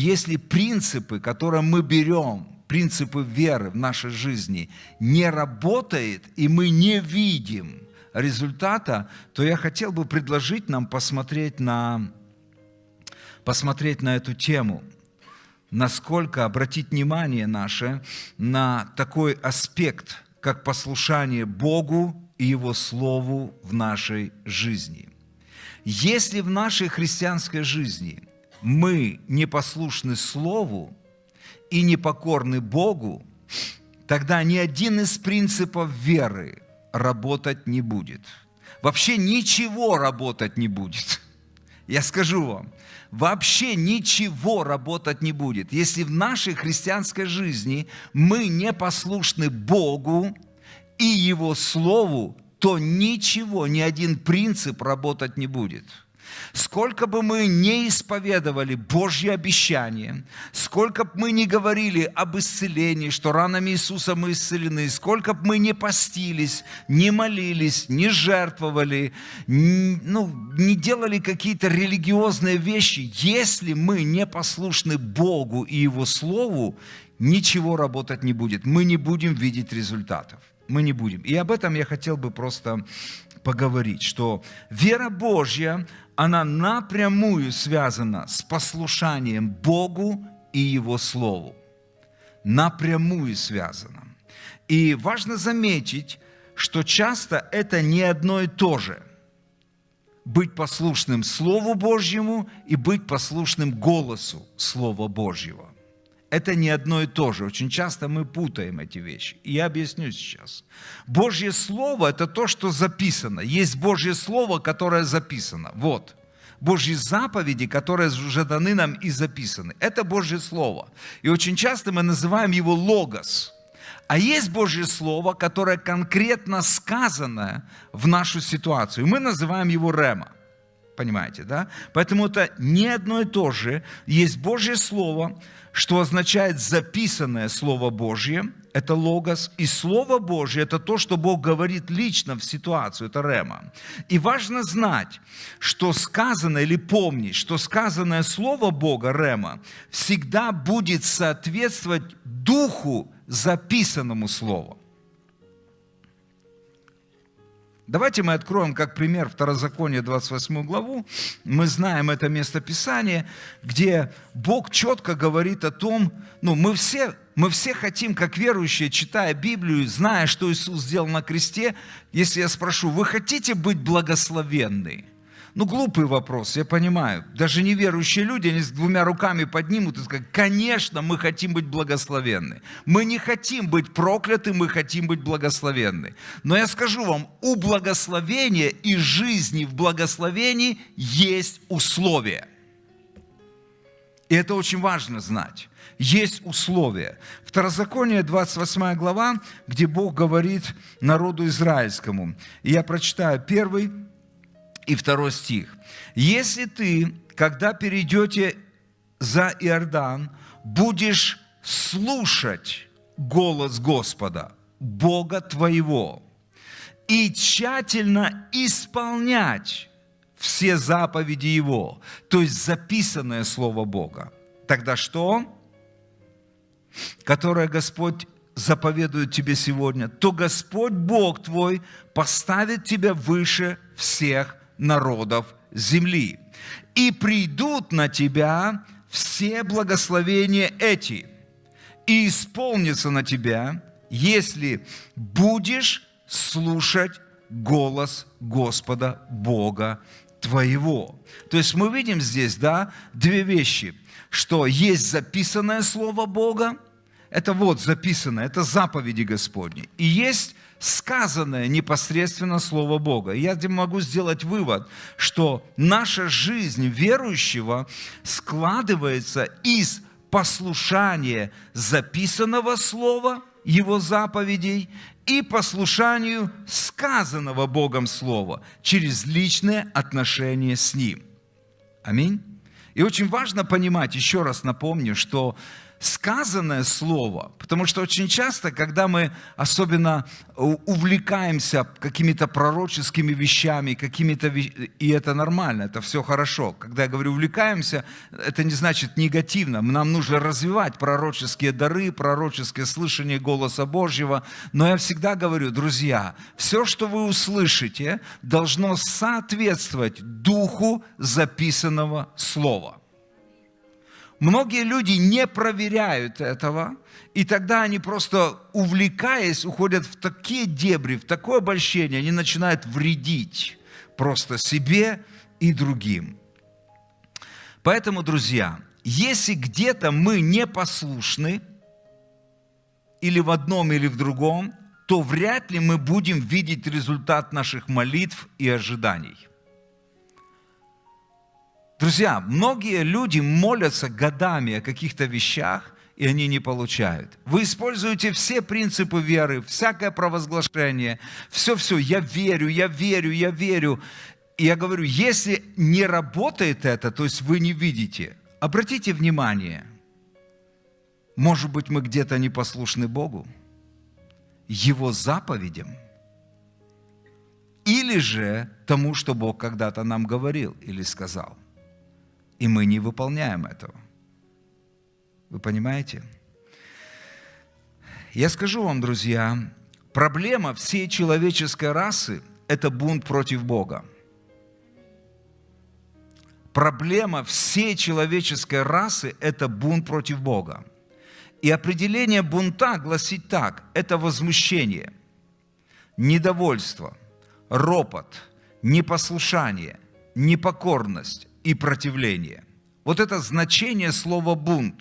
если принципы, которые мы берем, принципы веры в нашей жизни, не работают, и мы не видим результата, то я хотел бы предложить нам посмотреть на эту тему. Насколько обратить внимание наше на такой аспект, как послушание Богу и Его Слову в нашей жизни. Если в нашей христианской жизни мы непослушны Слову и непокорны Богу, тогда ни один из принципов веры работать не будет. Вообще ничего работать не будет. Я скажу вам, вообще ничего работать не будет. Если в нашей христианской жизни мы не послушны Богу и Его Слову, то ничего, ни один принцип работать не будет. Сколько бы мы не исповедовали Божьи обещания, сколько бы мы не говорили об исцелении, что ранами Иисуса мы исцелены, сколько бы мы не постились, не молились, не жертвовали, не делали какие-то религиозные вещи, если мы не послушны Богу и Его Слову, ничего работать не будет. Мы не будем видеть результатов. Мы не будем. И об этом я хотел бы просто поговорить, что вера Божья, она напрямую связана с послушанием Богу и Его Слову. Напрямую связана. И важно заметить, что часто это не одно и то же. Быть послушным Слову Божьему и быть послушным голосу Слова Божьего. Это не одно и то же. Очень часто мы путаем эти вещи. И я объясню сейчас. Божье Слово – это то, что записано. Есть Божье Слово, которое записано. Вот. Божьи заповеди, которые уже даны нам и записаны. Это Божье Слово. И очень часто мы называем его логос. А есть Божье Слово, которое конкретно сказано в нашу ситуацию. Мы называем его рема. Понимаете, да? Поэтому это не одно и то же. Есть Божье Слово, что означает записанное Слово Божье, это логос, и Слово Божье – это то, что Бог говорит лично в ситуацию, это рема. И важно знать, что сказанное, или помнить, что сказанное Слово Бога, рема, всегда будет соответствовать духу записанному Слову. Давайте мы откроем, как пример, Второзаконие, 28 главу. Мы знаем это местописание, где Бог четко говорит о том, мы все хотим, как верующие, читая Библию, зная, что Иисус сделал на кресте, если я спрошу, вы хотите быть благословенны? Глупый вопрос, я понимаю. Даже неверующие люди, они с двумя руками поднимут и скажут, конечно, мы хотим быть благословенны. Мы не хотим быть прокляты, мы хотим быть благословенны. Но я скажу вам, у благословения и жизни в благословении есть условия. И это очень важно знать. Есть условия. Второзаконие, 28 глава, где Бог говорит народу израильскому. И я прочитаю 1 и 2 стих. «Если ты, когда перейдете за Иордан, будешь слушать голос Господа, Бога твоего, и тщательно исполнять все заповеди Его», то есть записанное Слово Бога, тогда что? «Которое Господь заповедует тебе сегодня, то Господь Бог твой поставит тебя выше всех народов земли. И придут на тебя все благословения эти, и исполнится на тебя, если будешь слушать голос Господа Бога твоего». То есть мы видим здесь, две вещи, что есть записанное Слово Бога, это записанное, это заповеди Господни, и есть сказанное непосредственно Слово Бога. Я могу сделать вывод, что наша жизнь верующего складывается из послушания записанного Слова, Его заповедей, и послушанию сказанного Богом Слова через личное отношение с Ним. Аминь. И очень важно понимать, еще раз напомню, что сказанное слово. Потому что очень часто, когда мы особенно увлекаемся какими-то пророческими вещами, и это нормально, это все хорошо. Когда я говорю увлекаемся, это не значит негативно. Нам нужно развивать пророческие дары, пророческое слышание голоса Божьего. Но я всегда говорю, друзья, все, что вы услышите, должно соответствовать духу записанного слова. Многие люди не проверяют этого, и тогда они просто, увлекаясь, уходят в такие дебри, в такое обольщение, они начинают вредить просто себе и другим. Поэтому, друзья, если где-то мы непослушны, или в одном, или в другом, то вряд ли мы будем видеть результат наших молитв и ожиданий. Друзья, многие люди молятся годами о каких-то вещах, и они не получают. Вы используете все принципы веры, всякое провозглашение, все, я верю. И я говорю, если не работает это, то есть вы не видите, обратите внимание, может быть, мы где-то непослушны Богу, Его заповедям, или же тому, что Бог когда-то нам говорил или сказал. И мы не выполняем этого. Вы понимаете? Я скажу вам, друзья, проблема всей человеческой расы – это бунт против Бога. Проблема всей человеческой расы – это бунт против Бога. И определение бунта гласит так – это возмущение, недовольство, ропот, непослушание, непокорность и противление. Вот это значение слова «бунт».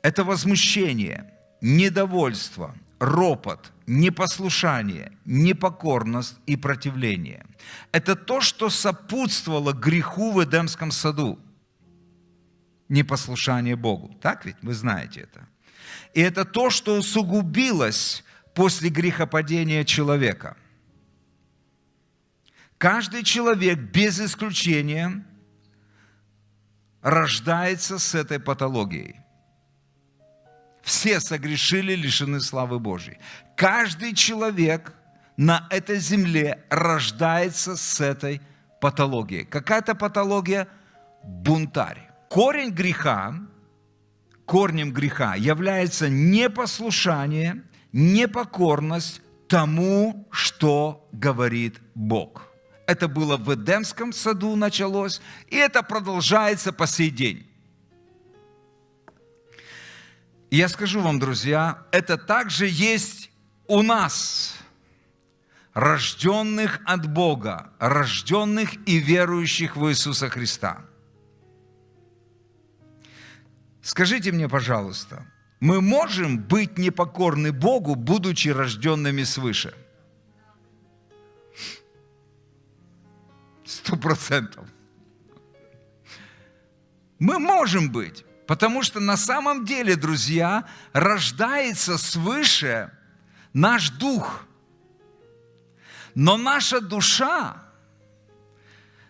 Это возмущение, недовольство, ропот, непослушание, непокорность и противление. Это то, что сопутствовало греху в Эдемском саду. Непослушание Богу. Так ведь? Вы знаете это. И это то, что усугубилось после грехопадения человека. Каждый человек, без исключения, рождается с этой патологией. Все согрешили, лишены славы Божьей. Каждый человек на этой земле рождается с этой патологией. Какая-то патология – бунтарь. Корнем греха является непослушание, непокорность тому, что говорит Бог. Это было в Эдемском саду началось, и это продолжается по сей день. И я скажу вам, друзья, это также есть у нас, рожденных от Бога, рожденных и верующих в Иисуса Христа. Скажите мне, пожалуйста, мы можем быть непокорны Богу, будучи рожденными свыше? 100%. Мы можем быть, потому что на самом деле, друзья, рождается свыше наш дух. Но наша душа,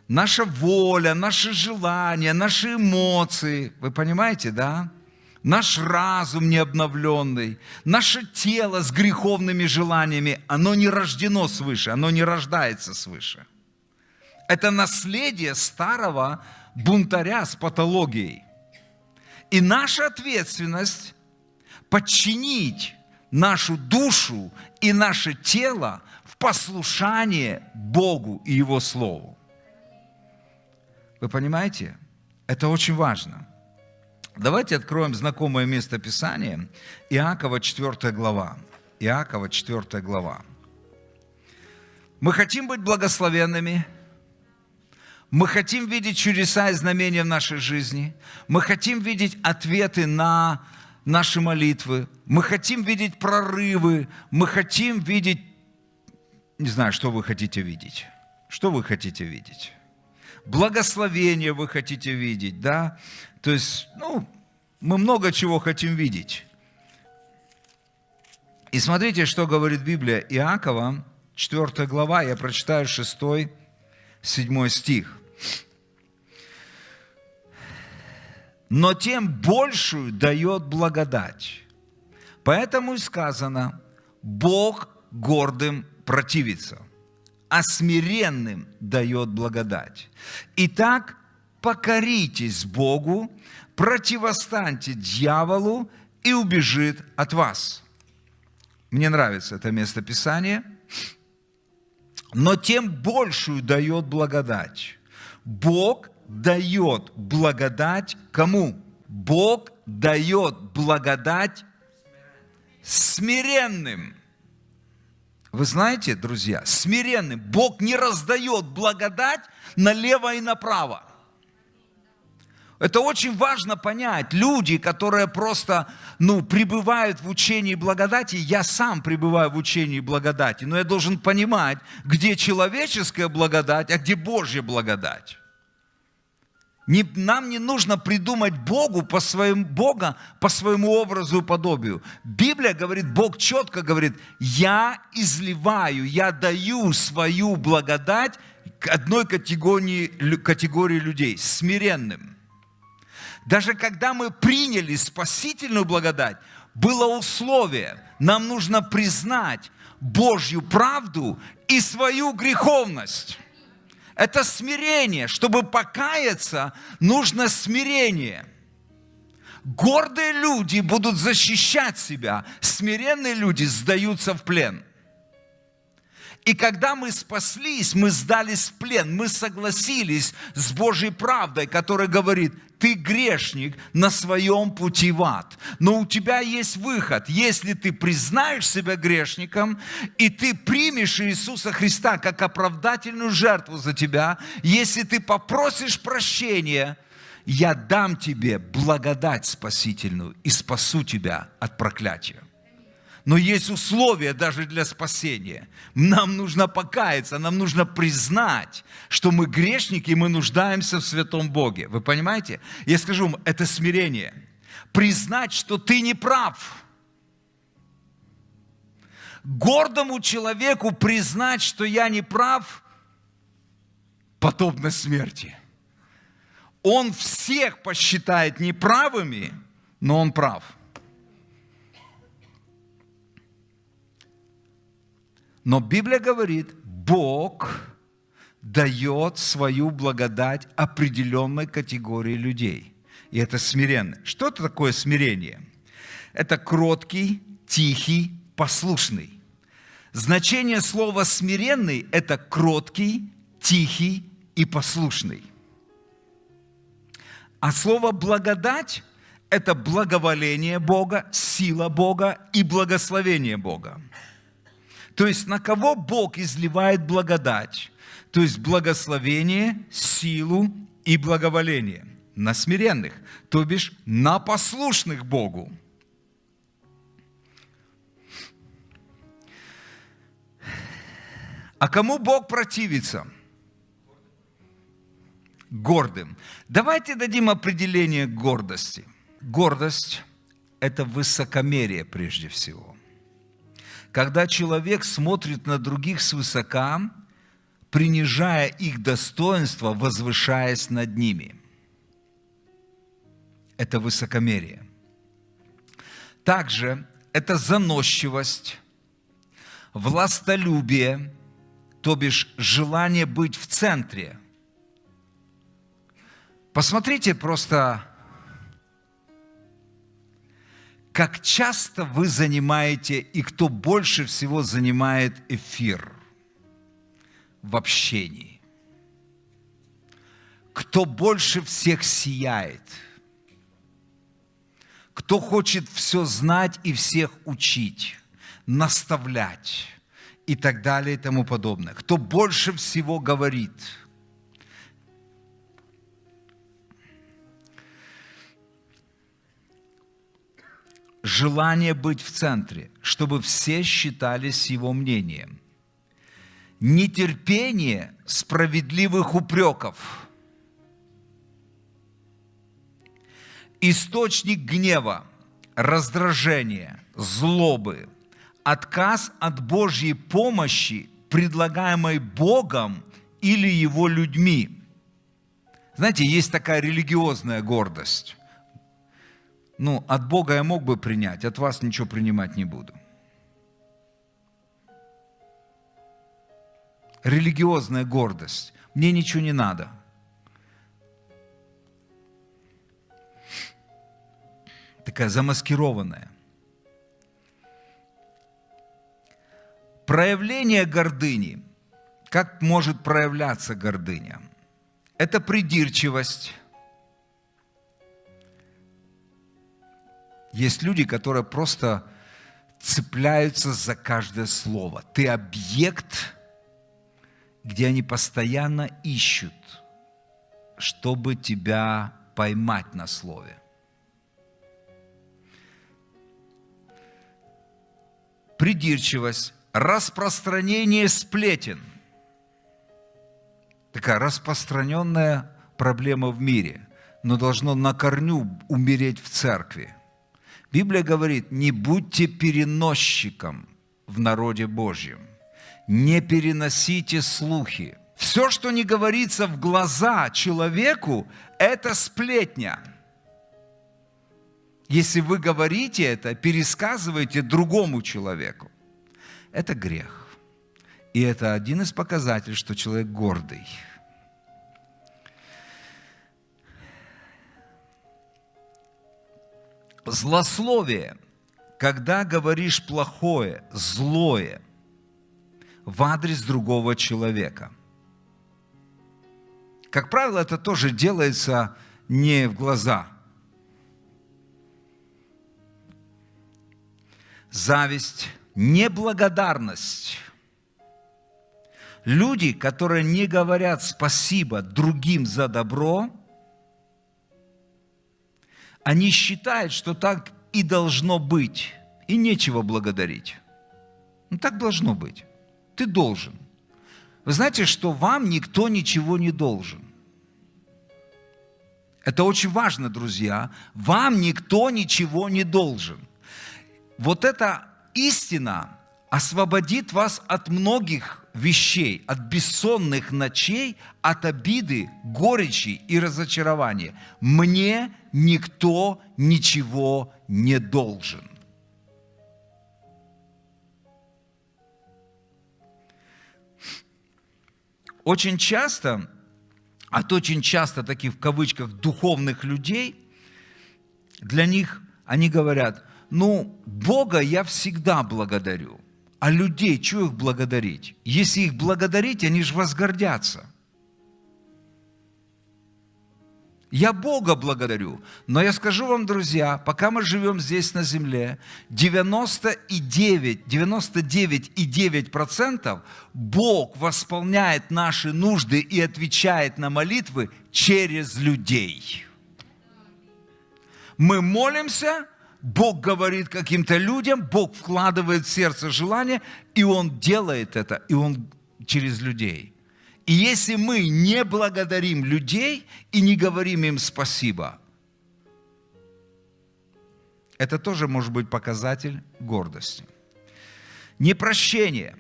наша воля, наши желания, наши эмоции, вы понимаете, да? Наш разум необновленный, наше тело с греховными желаниями, оно не рождено свыше, оно не рождается свыше. Это наследие старого бунтаря с патологией. И наша ответственность подчинить нашу душу и наше тело в послушание Богу и Его Слову. Вы понимаете? Это очень важно. Давайте откроем знакомое место Писания. Иакова 4 глава. Иакова 4 глава. Мы хотим быть благословенными. Мы хотим видеть чудеса и знамения в нашей жизни. Мы хотим видеть ответы на наши молитвы. Мы хотим видеть прорывы. Мы хотим видеть... Не знаю, что вы хотите видеть. Что вы хотите видеть? Благословение вы хотите видеть, да? То есть, мы много чего хотим видеть. И смотрите, что говорит Библия. Иакова, 4 глава, я прочитаю 6-7 стих. но тем большую дает благодать. Поэтому и сказано, Бог гордым противится, а смиренным дает благодать. Итак, покоритесь Богу, противостаньте дьяволу, и убежит от вас. Мне нравится это местописание. Но тем большую дает благодать. Бог дает благодать кому? Бог дает благодать смиренным. Вы знаете, друзья, смиренным. Бог не раздает благодать налево и направо. Это очень важно понять. Люди, которые просто, пребывают в учении благодати, я сам пребываю в учении благодати, но я должен понимать, где человеческая благодать, а где Божья благодать. Нам не нужно придумать Бога по своему образу и подобию. Библия говорит, Бог четко говорит, я изливаю, я даю свою благодать к одной категории людей, смиренным. Даже когда мы приняли спасительную благодать, было условие, нам нужно признать Божью правду и свою греховность. Это смирение. Чтобы покаяться, нужно смирение. Гордые люди будут защищать себя, смиренные люди сдаются в плен. И когда мы спаслись, мы сдались в плен, мы согласились с Божьей правдой, которая говорит, ты грешник на своем пути в ад. Но у тебя есть выход. Если ты признаешь себя грешником, и ты примешь Иисуса Христа как оправдательную жертву за тебя, если ты попросишь прощения, я дам тебе благодать спасительную и спасу тебя от проклятия. Но есть условия даже для спасения. Нам нужно покаяться, нам нужно признать, что мы грешники, и мы нуждаемся в святом Боге. Вы понимаете? Я скажу вам, это смирение. Признать, что ты не прав. Гордому человеку признать, что я не прав, подобно смерти. Он всех посчитает неправыми, но он прав. Но Библия говорит, Бог дает свою благодать определенной категории людей. И это смиренные. Что это такое смирение? Это кроткий, тихий, послушный. Значение слова смиренный – это кроткий, тихий и послушный. А слово благодать – это благоволение Бога, сила Бога и благословение Бога. То есть на кого Бог изливает благодать? То есть благословение, силу и благоволение. На смиренных, то бишь на послушных Богу. А кому Бог противится? Гордым. Давайте дадим определение гордости. Гордость – это высокомерие прежде всего. Когда человек смотрит на других свысока, принижая их достоинство, возвышаясь над ними. Это высокомерие. Также это заносчивость, властолюбие, то бишь желание быть в центре. Посмотрите просто, как часто вы занимаете и кто больше всего занимает эфир в общении. Кто больше всех сияет. Кто хочет все знать и всех учить, наставлять и так далее и тому подобное. Кто больше всего говорит. Желание быть в центре, чтобы все считались его мнением. Нетерпение справедливых упреков. Источник гнева, раздражения, злобы. Отказ от Божьей помощи, предлагаемой Богом или Его людьми. Знаете, есть такая религиозная гордость. Ну, от Бога я мог бы принять, от вас ничего принимать не буду. Религиозная гордость. Мне ничего не надо. Такая замаскированная. Проявление гордыни. Как может проявляться гордыня? Это придирчивость. Есть люди, которые просто цепляются за каждое слово. Ты объект, где они постоянно ищут, чтобы тебя поймать на слове. Придирчивость, распространение сплетен. Такая распространенная проблема в мире, но должно на корню умереть в церкви. Библия говорит, не будьте переносчиком в народе Божьем. Не переносите слухи. Все, что не говорится в глаза человеку, это сплетня. Если вы говорите это, пересказываете другому человеку, это грех. И это один из показателей, что человек гордый. Злословие, когда говоришь плохое, злое в адрес другого человека. Как правило, это тоже делается не в глаза. Зависть, неблагодарность. Люди, которые не говорят спасибо другим за добро, они считают, что так и должно быть, и нечего благодарить. Ну, так должно быть. Ты должен. Вы знаете, что вам никто ничего не должен. Это очень важно, друзья. Вам никто ничего не должен. Вот эта истина освободит вас от многих вещей, от бессонных ночей, от обиды, горечи и разочарования. Мне никто ничего не должен. Очень часто таких в кавычках духовных людей, для них они говорят, ну, Бога я всегда благодарю, а людей, что их благодарить? Если их благодарить, они же возгордятся. Я Бога благодарю, но я скажу вам, друзья, пока мы живем здесь на земле, 99,9% Бог восполняет наши нужды и отвечает на молитвы через людей. Мы молимся, Бог говорит каким-то людям, Бог вкладывает в сердце желание, и Он делает это, и Он через людей. И если мы не благодарим людей и не говорим им спасибо, это тоже может быть показатель гордости. Непрощение,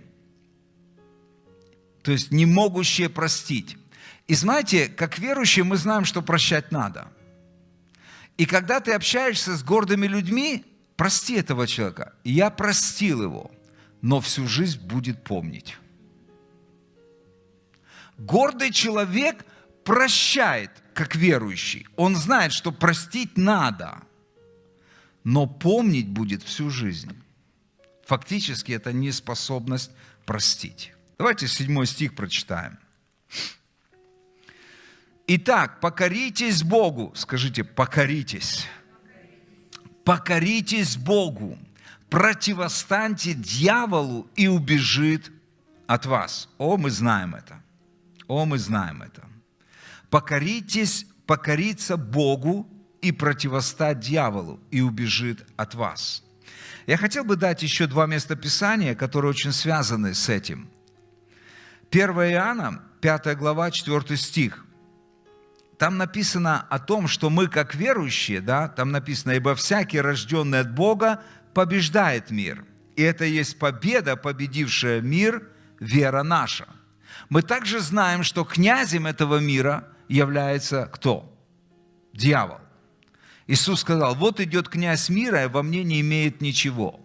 то есть не могущее простить. И знаете, как верующие мы знаем, что прощать надо. И когда ты общаешься с гордыми людьми, прости этого человека. Я простил его, но всю жизнь будет помнить. Гордый человек прощает, как верующий. Он знает, что простить надо, но помнить будет всю жизнь. Фактически это неспособность простить. Давайте 7 стих прочитаем. Итак, покоритесь Богу. Скажите, покоритесь. Покоритесь Богу. Противостаньте дьяволу и убежит от вас. О, мы знаем это. О, мы знаем это. Покориться Богу и противостать дьяволу, и убежит от вас. Я хотел бы дать еще 2 местописания, которые очень связаны с этим. 1 Иоанна, 5 глава, 4 стих. Там написано о том, что мы, как верующие, да, там написано, «Ибо всякий, рожденный от Бога, побеждает мир». И это есть победа, победившая мир, вера наша. Мы также знаем, что князем этого мира является кто? Дьявол. Иисус сказал: вот идет князь мира, и во мне не имеет ничего.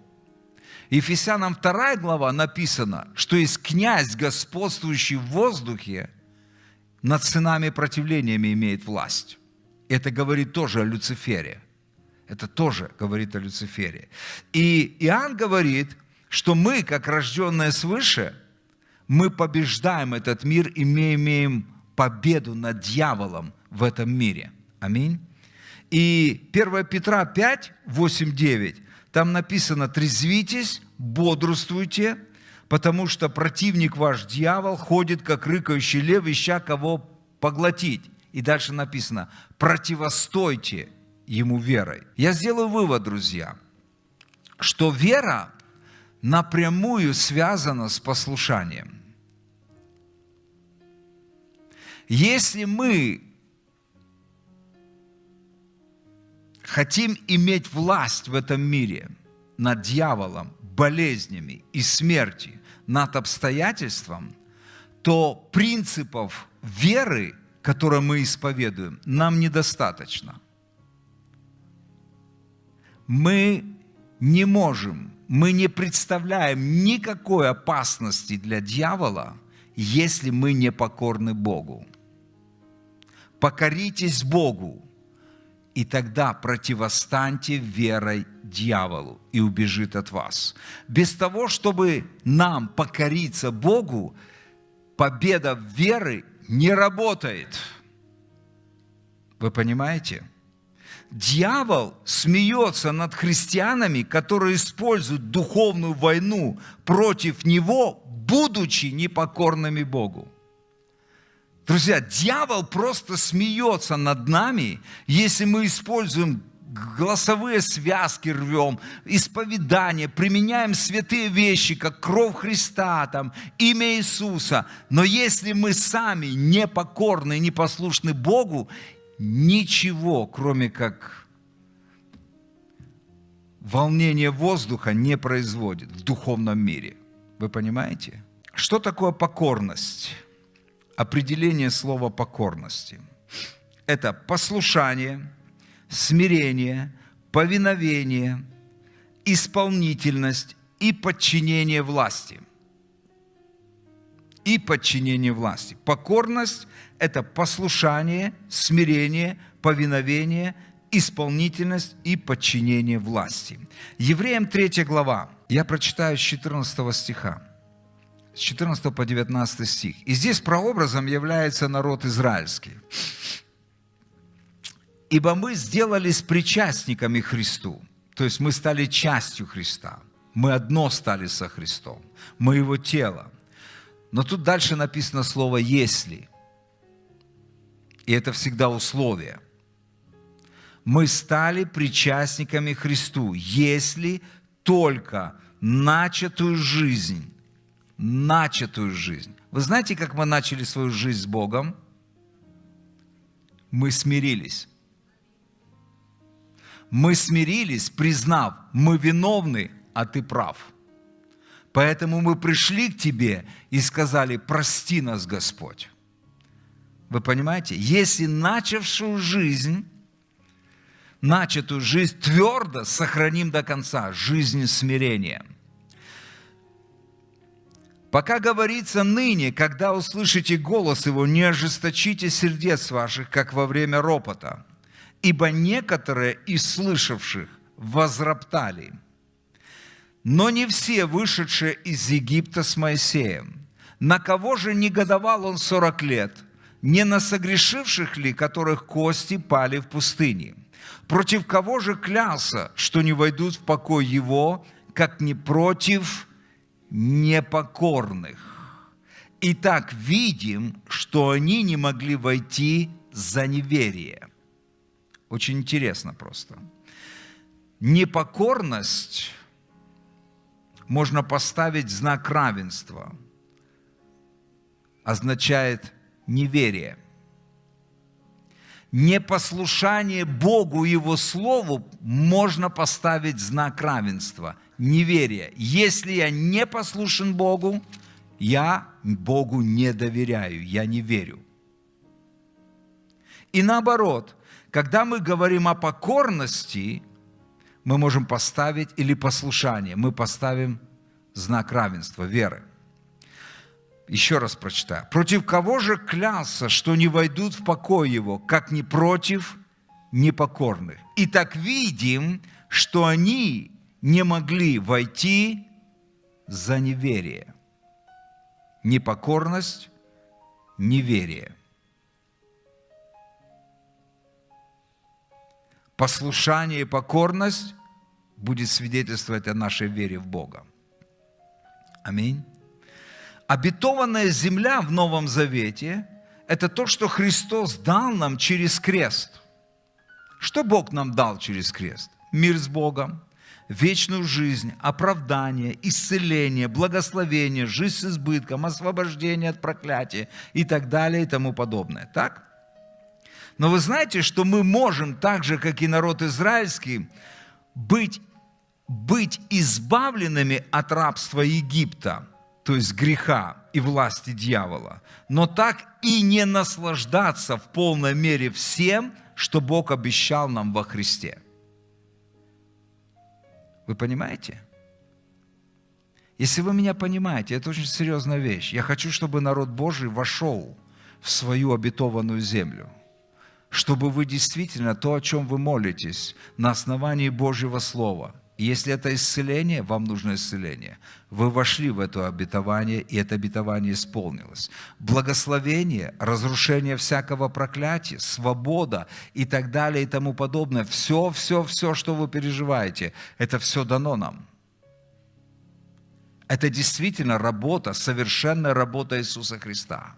Ефесянам 2 глава написано, что есть князь, господствующий в воздухе, над сынами противлениями имеет власть. Это говорит тоже о Люцифере. Это тоже говорит о Люцифере. И Иоанн говорит, что мы, как рожденные свыше, мы побеждаем этот мир, и мы имеем победу над дьяволом в этом мире. Аминь. И 1 Петра 5, 8, 9, там написано: «Трезвитесь, бодрствуйте, потому что противник ваш, дьявол, ходит, как рыкающий лев, ища кого поглотить». И дальше написано: «Противостойте ему верой». Я сделаю вывод, друзья, что вера напрямую связана с послушанием. Если мы хотим иметь власть в этом мире над дьяволом, болезнями и смертью, над обстоятельством, то принципов веры, которые мы исповедуем, нам недостаточно. Мы не можем, мы не представляем никакой опасности для дьявола, если мы не покорны Богу. Покоритесь Богу, и тогда противостаньте верой дьяволу, и убежит от вас. Без того, чтобы нам покориться Богу, победа веры не работает. Вы понимаете? Дьявол смеется над христианами, которые используют духовную войну против него, будучи непокорными Богу. Друзья, дьявол просто смеется над нами, если мы используем голосовые связки, рвем, исповедание, применяем святые вещи, как кровь Христа, там, имя Иисуса. Но если мы сами непокорны, непослушны Богу, ничего, кроме как волнение воздуха, не производит в духовном мире. Вы понимаете? Что такое покорность? Определение слова покорности. Это послушание, смирение, повиновение, исполнительность и подчинение власти. И подчинение власти. Покорность – это послушание, смирение, повиновение, исполнительность и подчинение власти. Евреям 3 глава. Я прочитаю с 14 стиха. С 14 по 19 стих. И здесь прообразом является народ израильский. «Ибо мы сделались причастниками Христу». То есть мы стали частью Христа. Мы одно стали со Христом. Мы Его тело. Но тут дальше написано слово «если». И это всегда условие. Мы стали причастниками Христу, если только начатую жизнь. Вы знаете, как мы начали свою жизнь с Богом? Мы смирились. Мы смирились, признав, мы виновны, а ты прав. Поэтому мы пришли к тебе и сказали: прости нас, Господь. Вы понимаете? Если начатую жизнь твердо сохраним до конца, жизнь смирения. Пока говорится ныне, когда услышите голос Его, не ожесточите сердец ваших, как во время ропота, ибо некоторые из слышавших возроптали. Но не все, вышедшие из Египта с Моисеем. На кого же негодовал он 40 лет? Не на согрешивших ли, которых кости пали в пустыне? Против кого же клялся, что не войдут в покой его, как не против непокорных? Итак, видим, что они не могли войти за неверие. Очень интересно просто. Непокорность можно поставить знак равенства. Означает неверие. Непослушание Богу и Его Слову можно поставить знак равенства. Неверие. Если я не послушен Богу, я Богу не доверяю, я не верю. И наоборот, Когда мы говорим о покорности, мы можем поставить, или послушание, мы поставим знак равенства, веры. Еще раз прочитаю. «Против кого же клялся, что не войдут в покой его, как не против непокорных? И так видим, что они не могли войти за неверие». Непокорность, неверие. Послушание и покорность будет свидетельствовать о нашей вере в Бога. Аминь. Обетованная земля в Новом Завете – это то, что Христос дал нам через крест. Что Бог нам дал через крест? Мир с Богом, вечную жизнь, оправдание, исцеление, благословение, жизнь с избытком, освобождение от проклятия и так далее и тому подобное. Так? Но вы знаете, что мы можем, так же, как и народ израильский, быть избавленными от рабства Египта, то есть греха и власти дьявола, но так и не наслаждаться в полной мере всем, что Бог обещал нам во Христе. Вы понимаете? Если вы меня понимаете, это очень серьезная вещь. Я хочу, чтобы народ Божий вошел в свою обетованную землю, чтобы вы действительно то, о чем вы молитесь, на основании Божьего Слова. И если это исцеление, вам нужно исцеление. Вы вошли в это обетование, и это обетование исполнилось. Благословение, разрушение всякого проклятия, свобода и так далее и тому подобное. Все, что вы переживаете, это все дано нам. Это действительно работа, совершенная работа Иисуса Христа.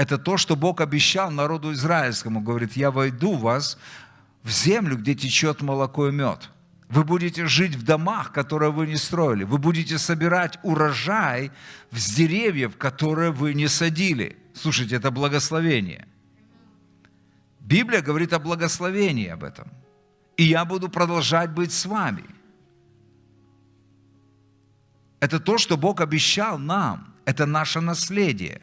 Это то, что Бог обещал народу израильскому. Говорит, я войду вас в землю, где течет молоко и мед. Вы будете жить в домах, которые вы не строили. Вы будете собирать урожай с деревьев, которые вы не садили. Слушайте, это благословение. Библия говорит о благословении об этом. И я буду продолжать быть с вами. Это то, что Бог обещал нам. Это наше наследие.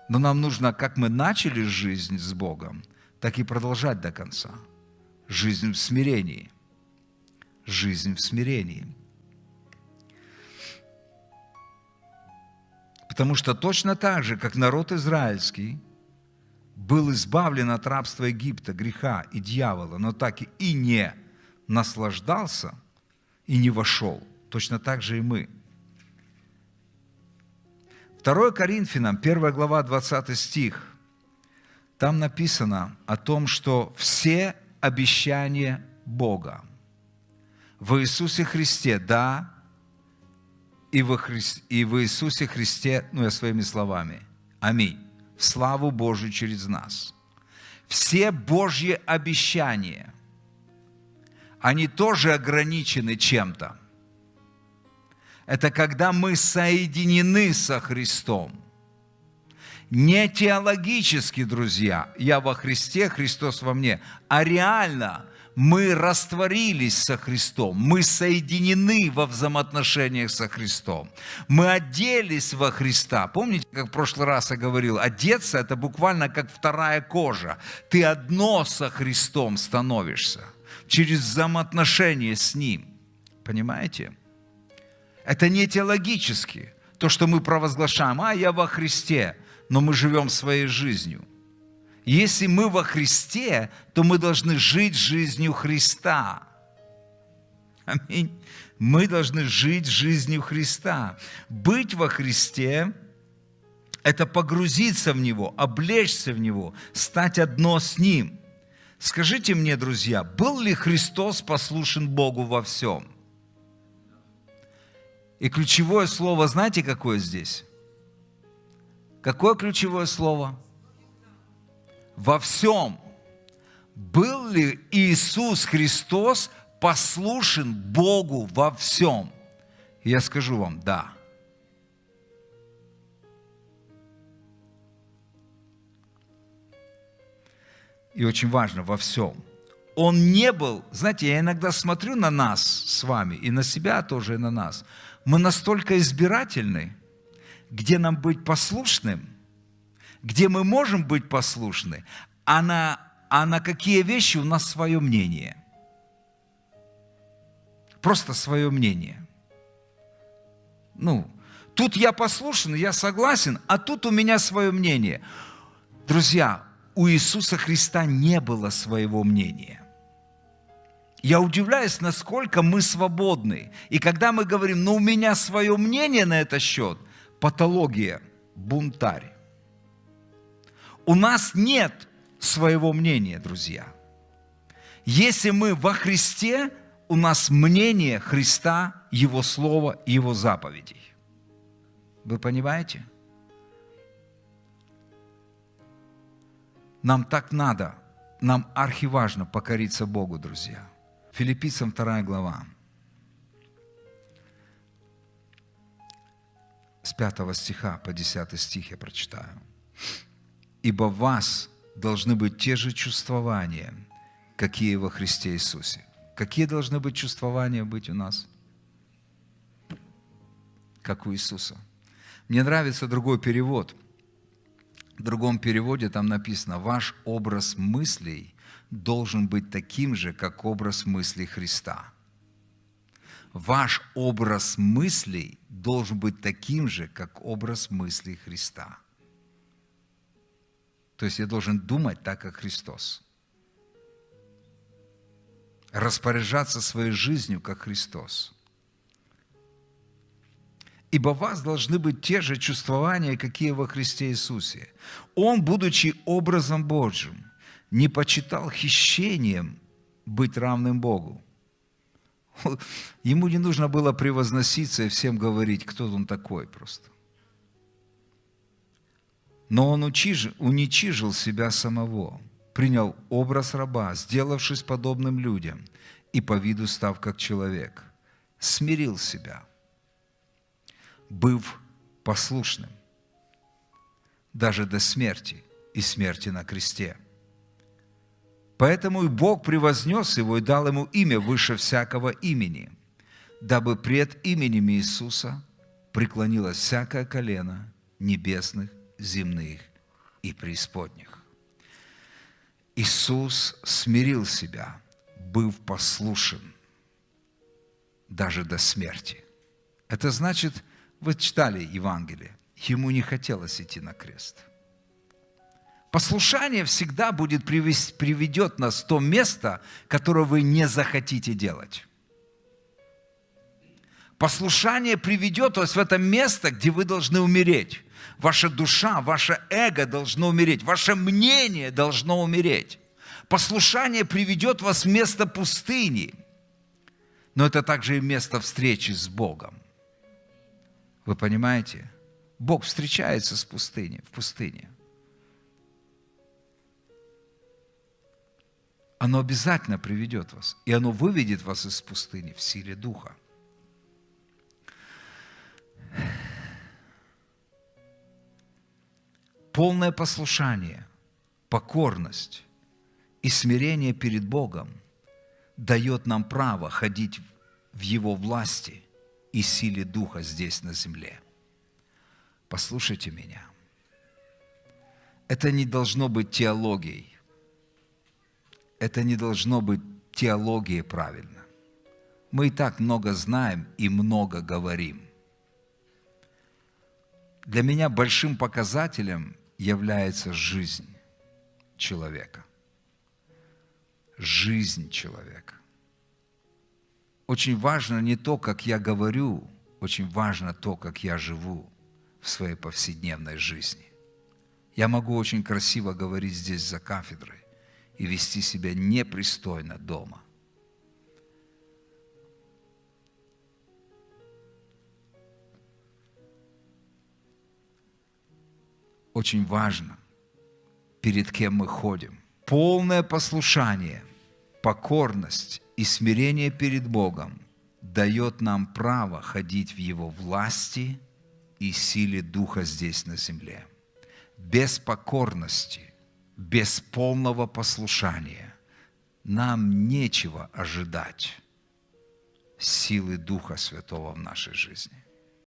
Но нам нужно, как мы начали жизнь с Богом, так и продолжать до конца. Жизнь в смирении. Жизнь в смирении. Потому что точно так же, как народ израильский был избавлен от рабства Египта, греха и дьявола, но так и не наслаждался и не вошел, точно так же и мы. 2 Коринфянам, 1 глава, 20 стих. Там написано о том, что все обещания Бога в Иисусе Христе, да, и в Иисусе Христе, я своими словами, аминь, в славу Божию через нас. Все Божьи обещания, они тоже ограничены чем-то. Это когда мы соединены со Христом. Не теологически, друзья, я во Христе, Христос во мне, а реально мы растворились со Христом, мы соединены во взаимоотношениях со Христом, мы оделись во Христа. Помните, как в прошлый раз я говорил, одеться – это буквально как вторая кожа. Ты одно со Христом становишься через взаимоотношения с Ним. Понимаете? Это не теологически, то, что мы провозглашаем, я во Христе, но мы живем своей жизнью. Если мы во Христе, то мы должны жить жизнью Христа. Аминь. Мы должны жить жизнью Христа. Быть во Христе – это погрузиться в Него, облечься в Него, стать одно с Ним. Скажите мне, друзья, был ли Христос послушен Богу во всем? И ключевое слово, знаете, какое здесь? Какое ключевое слово? Во всем. Был ли Иисус Христос послушен Богу во всем? И я скажу вам, да. И очень важно, во всем. Он не был, знаете, я иногда смотрю на нас с вами, и на себя тоже, и на нас. Мы настолько избирательны, где нам быть послушным, где мы можем быть послушны, а на какие вещи у нас свое мнение. Просто свое мнение. Тут я послушен, я согласен, а тут у меня свое мнение. Друзья, у Иисуса Христа не было своего мнения. Я удивляюсь, насколько мы свободны. И когда мы говорим, у меня свое мнение на этот счет, патология, бунтарь. У нас нет своего мнения, друзья. Если мы во Христе, у нас мнение Христа, Его Слова, Его заповедей. Вы понимаете? Нам так надо, нам архиважно покориться Богу, друзья. Филиппийцам 2 глава. С 5 стиха по 10 стих я прочитаю. «Ибо в вас должны быть те же чувствования, какие во Христе Иисусе». Какие должны быть чувствования быть у нас? Как у Иисуса. Мне нравится другой перевод. В другом переводе там написано: «Ваш образ мыслей должен быть таким же, как образ мыслей Христа». Ваш образ мыслей должен быть таким же, как образ мыслей Христа. То есть я должен думать так, как Христос. Распоряжаться своей жизнью, как Христос. «Ибо в вас должны быть те же чувствования, какие во Христе Иисусе. Он, будучи образом Божьим, не почитал хищением быть равным Богу». Ему не нужно было превозноситься и всем говорить, кто он такой просто. Но он уничижил себя самого, принял образ раба, сделавшись подобным людям, и по виду став как человек, смирил себя, быв послушным, даже до смерти и смерти на кресте. Поэтому и Бог превознес его и дал ему имя выше всякого имени, дабы пред именем Иисуса преклонилось всякое колено небесных, земных и преисподних. Иисус смирил себя, быв послушен даже до смерти. Это значит, вы читали Евангелие, ему не хотелось идти на крест. Послушание всегда приведет нас в то место, которое вы не захотите делать. Послушание приведет вас в это место, где вы должны умереть. Ваша душа, ваше эго должно умереть, ваше мнение должно умереть. Послушание приведет вас в место пустыни, но это также и место встречи с Богом. Вы понимаете? Бог встречается в пустыне. Оно обязательно приведет вас, и оно выведет вас из пустыни в силе Духа. Полное послушание, покорность и смирение перед Богом дает нам право ходить в Его власти и силе Духа здесь на земле. Послушайте меня. Это не должно быть теологией. Это не должно быть теологией правильно. Мы и так много знаем и много говорим. Для меня большим показателем является жизнь человека. Жизнь человека. Очень важно не то, как я говорю, очень важно то, как я живу в своей повседневной жизни. Я могу очень красиво говорить здесь за кафедрой и вести себя непристойно дома. Очень важно, перед кем мы ходим. Полное послушание, покорность и смирение перед Богом дает нам право ходить в Его власти и силе Духа здесь на земле. Без покорности, без полного послушания нам нечего ожидать силы Духа Святого в нашей жизни.